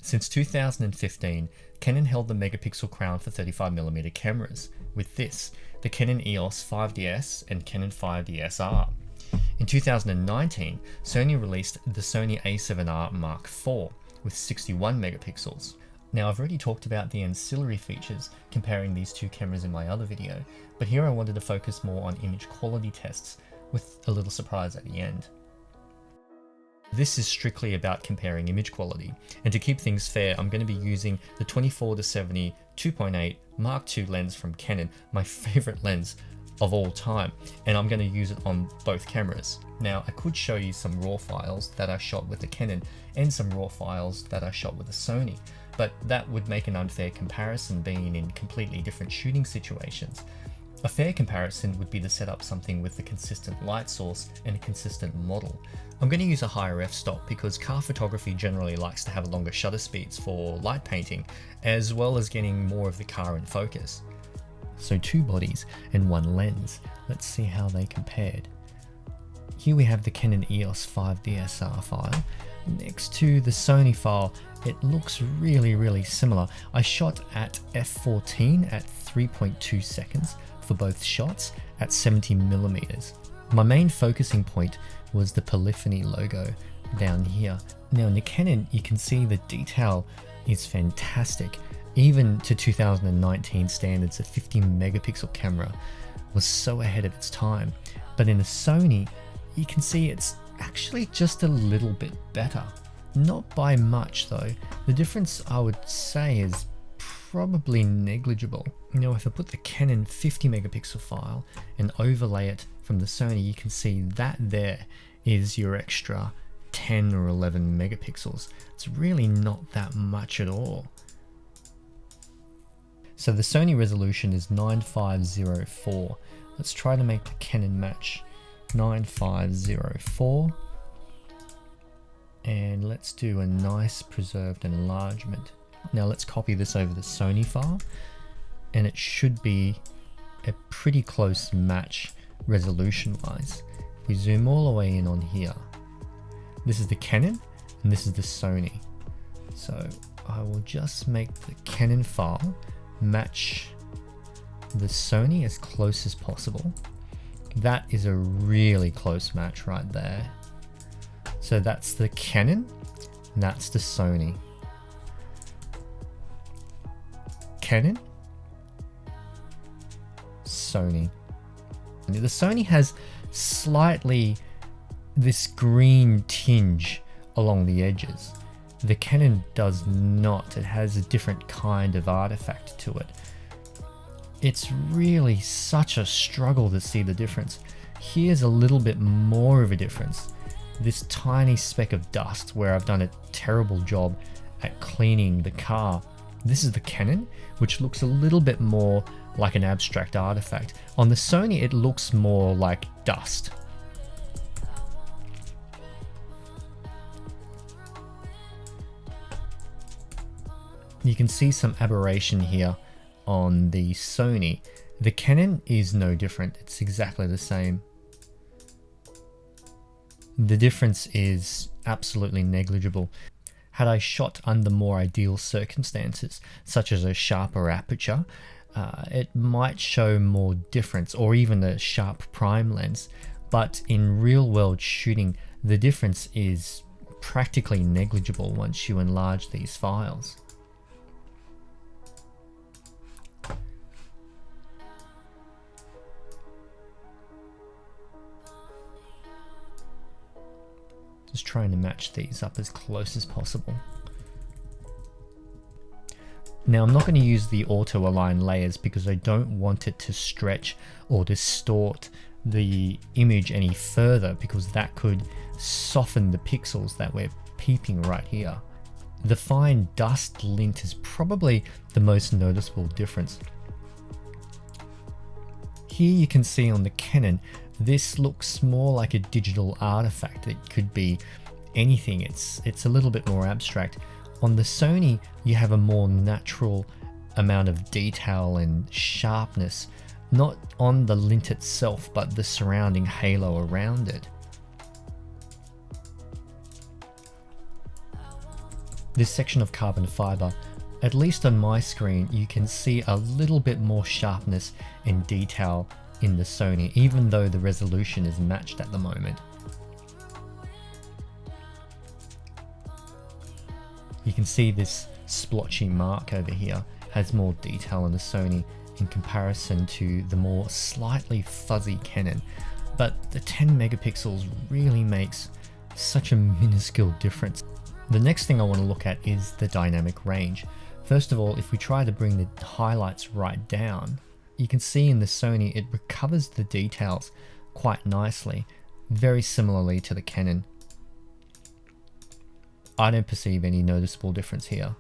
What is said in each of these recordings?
Since 2015, Canon held the megapixel crown for 35mm cameras, with this, the Canon EOS 5DS and Canon 5DsR. In 2019, Sony released the Sony A7R4 with 61 megapixels. Now, I've already talked about the ancillary features comparing these two cameras in my other video, but here I wanted to focus more on image quality tests with a little surprise at the end. This is strictly about comparing image quality, and to keep things fair, I'm going to be using the 24-70 2.8 Mark II lens from Canon, my favorite lens of all time, and I'm going to use it on both cameras. Now, I could show you some RAW files that I shot with the Canon and some RAW files that I shot with the Sony, but that would make an unfair comparison being in completely different shooting situations. A fair comparison would be to set up something with a consistent light source and a consistent model. I'm going to use a higher f-stop because car photography generally likes to have longer shutter speeds for light painting, as well as getting more of the car in focus. So 2 bodies and 1 lens. Let's see how they compared. Here we have the Canon EOS 5DsR file. Next to the Sony file, it looks really similar. I shot at f14 at 3.2 seconds for both shots at 70mm. My main focusing point was the polyphony logo down here. Now in the Canon, you can see the detail is fantastic. Even to 2019 standards, a 50 megapixel camera was so ahead of its time. But in the Sony, you can see it's actually just a little bit better. Not by much though. The difference I would say is probably negligible. Now if I put the Canon 50 megapixel file and overlay it from the Sony, you can see that there is your extra 10 or 11 megapixels. It's really not that much at all. So the Sony resolution is 9504. Let's try to make the Canon match 9504. And let's do a nice preserved enlargement. Now let's copy this over the Sony file, and it should be a pretty close match resolution wise. If we zoom all the way in on here, this is the Canon and this is the Sony. So I will just make the Canon file match the Sony as close as possible. That is a really close match right there. So that's the Canon and that's the Sony. Canon, Sony. The Sony has slightly this green tinge along the edges. The Canon does not. It has a different kind of artifact to it. It's really such a struggle to see the difference. Here's a little bit more of a difference. This tiny speck of dust where I've done a terrible job at cleaning the car. This is the Canon, which looks a little bit more like an abstract artifact. On the Sony, it looks more like dust. You can see some aberration here on the Sony. The Canon is no different. It's exactly the same. The difference is absolutely negligible. Had I shot under more ideal circumstances, such as a sharper aperture, it might show more difference, or even a sharp prime lens. But in real world shooting, the difference is practically negligible once you enlarge these files. Just trying to match these up as close as possible. Now I'm not going to use the auto align layers because I don't want it to stretch or distort the image any further, because that could soften the pixels that we're peeping right here. The fine dust lint is probably the most noticeable difference. Here you can see on the Canon, this looks more like a digital artifact. It could be anything. It's a little bit more abstract. On the Sony, you have a more natural amount of detail and sharpness, not on the lint itself, but the surrounding halo around it. This section of carbon fiber, at least on my screen, you can see a little bit more sharpness and detail in the Sony, even though the resolution is matched at the moment. You can see this splotchy mark over here has more detail on the Sony in comparison to the more slightly fuzzy Canon, but the 10 megapixels really makes such a minuscule difference. The next thing I want to look at is the dynamic range. First of all, if we try to bring the highlights right down, you can see in the Sony it recovers the details quite nicely, very similarly to the Canon. I don't perceive any noticeable difference here.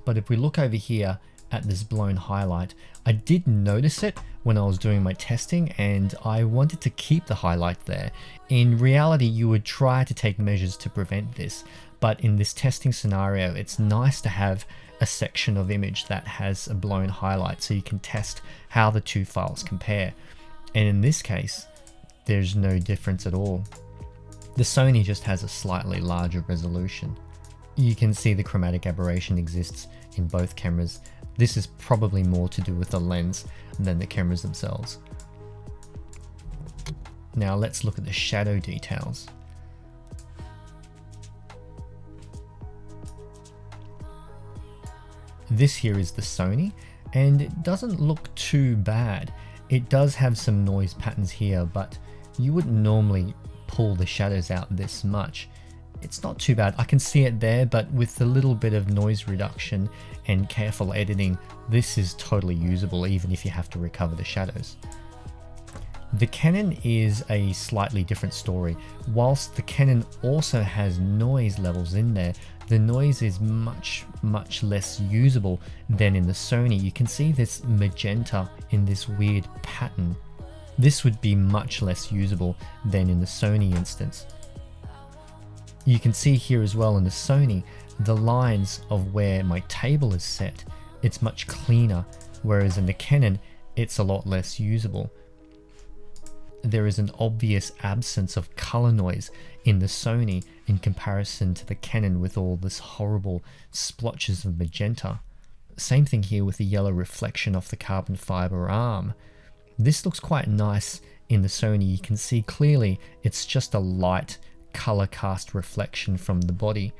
But if we look over here at this blown highlight, I did notice it when I was doing my testing and I wanted to keep the highlight there. In reality, you would try to take measures to prevent this, but in this testing scenario, it's nice to have a section of image that has a blown highlight so you can test how the two files compare. And in this case, there's no difference at all. The Sony just has a slightly larger resolution. You can see the chromatic aberration exists in both cameras. This is probably more to do with the lens than the cameras themselves. Now let's look at the shadow details. This here is the Sony, and it doesn't look too bad. It does have some noise patterns here, but you wouldn't normally pull the shadows out this much. It's not too bad. I can see it there, but with a little bit of noise reduction and careful editing, this is totally usable even if you have to recover the shadows. The Canon is a slightly different story. Whilst the Canon also has noise levels in there, the noise is much less usable than in the Sony. You can see this magenta in this weird pattern. This would be much less usable than in the Sony instance. You can see here as well in the Sony, the lines of where my table is set, it's much cleaner, whereas in the Canon, it's a lot less usable. There is an obvious absence of color noise in the Sony in comparison to the Canon with all this horrible splotches of magenta. Same thing here with the yellow reflection off the carbon fiber arm. This looks quite nice in the Sony. You can see clearly it's just a light color cast reflection from the body.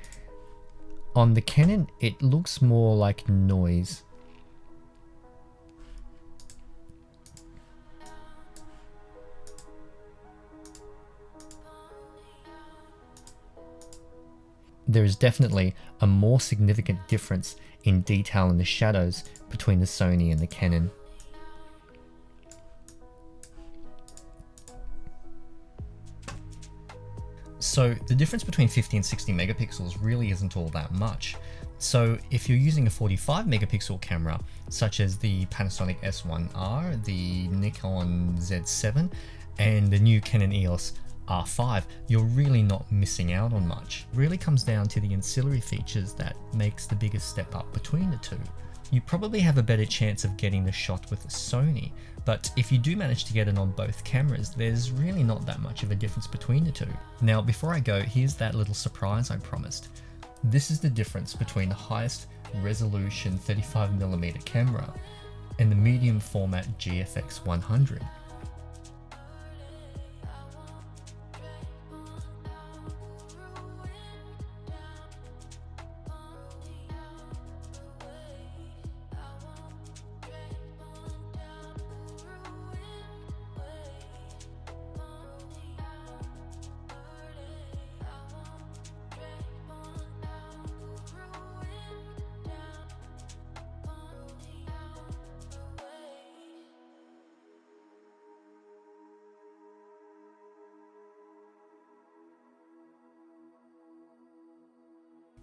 On the Canon, it looks more like noise. There is definitely a more significant difference in detail in the shadows between the Sony and the Canon. So the difference between 50 and 60 megapixels really isn't all that much. So if you're using a 45 megapixel camera, such as the Panasonic S1R, the Nikon Z7, and the new Canon EOS R5, you're really not missing out on much. It really comes down to the ancillary features that makes the biggest step up between the two. You probably have a better chance of getting the shot with a Sony, but if you do manage to get it on both cameras, there's really not that much of a difference between the two. Now, before I go, here's that little surprise I promised. This is the difference between the highest resolution 35mm camera and the medium format GFX100.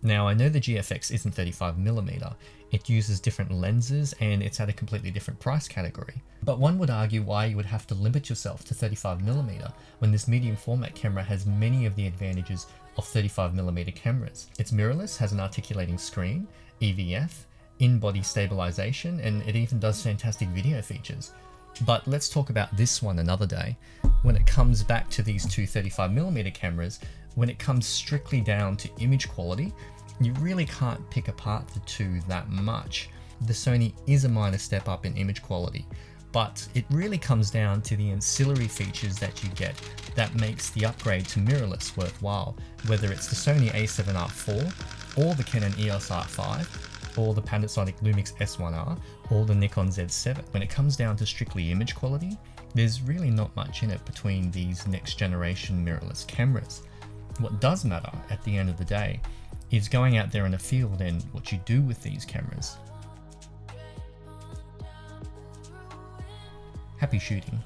Now, I know the GFX isn't 35mm, it uses different lenses and it's at a completely different price category. But one would argue why you would have to limit yourself to 35mm when this medium format camera has many of the advantages of 35mm cameras. It's mirrorless, has an articulating screen, EVF, in-body stabilization, and it even does fantastic video features. But let's talk about this one another day. When it comes back to these two 35mm cameras, when it comes strictly down to image quality, you really can't pick apart the two that much. The Sony is a minor step up in image quality, but it really comes down to the ancillary features that you get that makes the upgrade to mirrorless worthwhile, whether it's the Sony A7R4 or the Canon EOS R5 or the Panasonic Lumix S1R or the Nikon Z7. When it comes down to strictly image quality, there's really not much in it between these next generation mirrorless cameras. What does matter at the end of the day is going out there in the field and what you do with these cameras. Happy shooting.